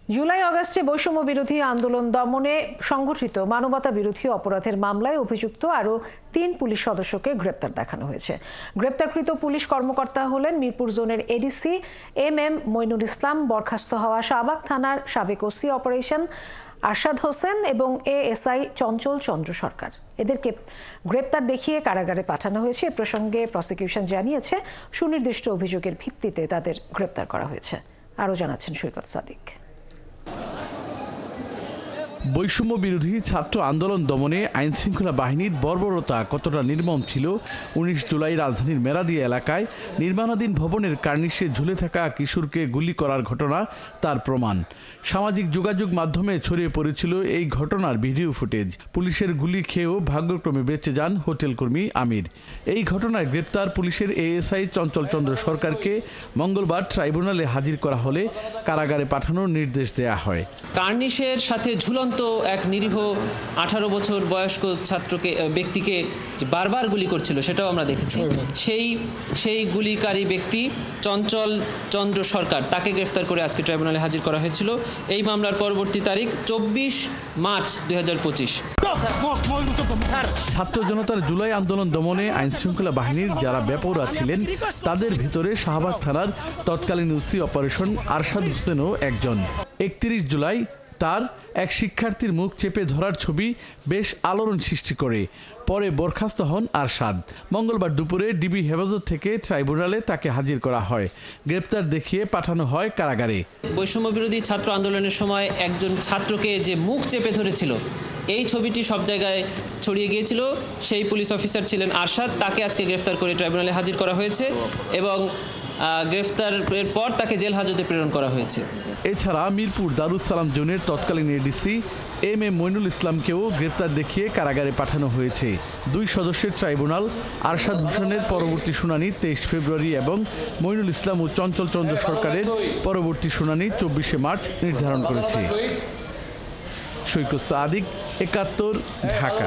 জুলাই আগস্টে বৈষম্য বিরোধী আন্দোলন দমনে সংগঠিত মানবতা বিরোধী অপরাধের মামলায় অভিযুক্ত আরও 3 পুলিশ সদস্যকে গ্রেপ্তার দেখানো হয়েছে। গ্রেপ্তারকৃত পুলিশ কর্মকর্তা হলেন মিরপুর জোনের এডিসি MM মইনুল ইসলাম, বরখাস্ত হওয়া শাহবাগ থানার সাবেক ওসি অপারেশন আরশাদ হোসেন এবং ASI চঞ্চল চন্দ্র সরকার। এদেরকে গ্রেপ্তার দেখিয়ে কারাগারে পাঠানো হয়েছে। এ প্রসঙ্গে প্রসিকিউশন জানিয়েছে, সুনির্দিষ্ট অভিযোগের ভিত্তিতে তাদের গ্রেপ্তার করা হয়েছে। আরও জানাচ্ছেন সৈকত সাদিক। বৈষম্য বিরোধী ছাত্র আন্দোলন দমনে আইনশৃঙ্খলা বাহিনীর বর্বরতা কতটা নির্মম ছিল 19 জুলাই রাজধানীর মেরাদিয়া এলাকায় নির্মাণাধীন ভবনের কার্নিশে ঝুলে থাকা কিশোরকে গুলি করার ঘটনা তার প্রমাণ। সামাজিক যোগাযোগ মাধ্যমে ছড়িয়ে পড়েছিল এই ঘটনার ভিডিও ফুটেজ। পুলিশের গুলি খেয়েও ভাগ্যক্রমে বেঁচে যান হোটেল কর্মী আমির। এই ঘটনায় গ্রেপ্তার পুলিশের ASI চঞ্চল চন্দ্র সরকারকে মঙ্গলবার ট্রাইব্যুনালে হাজির করা হলে কারাগারে পাঠানোর নির্দেশ দেয়া হয়। কার্নিশের সাথে ঝুলন্ত এক নিরীহ 18 বছর বয়স্ক ব্যক্তিকে বারবার গুলি করছিল, সেটাও আমরা দেখেছি। সেই গুলিকারী ব্যক্তি চঞ্চল চন্দ্র সরকার, তাকে গ্রেফতার করে আজকে ট্রাইব্যুনালে হাজির করা হয়েছিল। এই মামলার পরবর্তী তারিখ 24 মার্চ 2025। ছাত্র জনতার জুলাই আন্দোলন দমনে আইনশৃঙ্খলা বাহিনীর যারা বেপরোয়া ছিলেন তাদের ভিতরে শাহবাগ থানার তৎকালীন ওসি অপারেশন আরশাদ হোসেনও একজন। 31 জুলাই তার এক শিক্ষার্থীর মুখ চেপে ধরার ছবি বেশ আলোড়ন সৃষ্টি করে। পরে বরখাস্ত হন আরশাদ। মঙ্গলবার দুপুরে ডিবি হেফাজত থেকে ট্রাইব্যুনালে তাকে হাজির করা হয়। গ্রেপ্তার দেখিয়ে পাঠানো হয় কারাগারে। বৈষম্য বিরোধী ছাত্র আন্দোলনের সময় একজন ছাত্রকে যে মুখ চেপে ধরেছিল, এই ছবিটি সব জায়গায় ছড়িয়ে গিয়েছিল। সেই পুলিশ অফিসার ছিলেন আরশাদ। তাকে আজকে গ্রেফতার করে ট্রাইব্যুনালে হাজির করা হয়েছে এবং গ্রেফতারের পর তাকে জেল হাজতে প্রেরণ করা হয়েছে। এছাড়া মিরপুর দারুস সালাম জোনের তৎকালীন এডিসি MM মইনুল ইসলামকেও গ্রেপ্তার দেখিয়ে কারাগারে পাঠানো হয়েছে। 2 সদস্যের ট্রাইব্যুনাল আরশাদ হোসেনের পরবর্তী শুনানি 23 ফেব্রুয়ারি এবং মইনুল ইসলাম ও চঞ্চল চন্দ্র সরকারের পরবর্তী শুনানি 24 মার্চ নির্ধারণ করেছে। সৈকত সাদিক, 71, ঢাকা।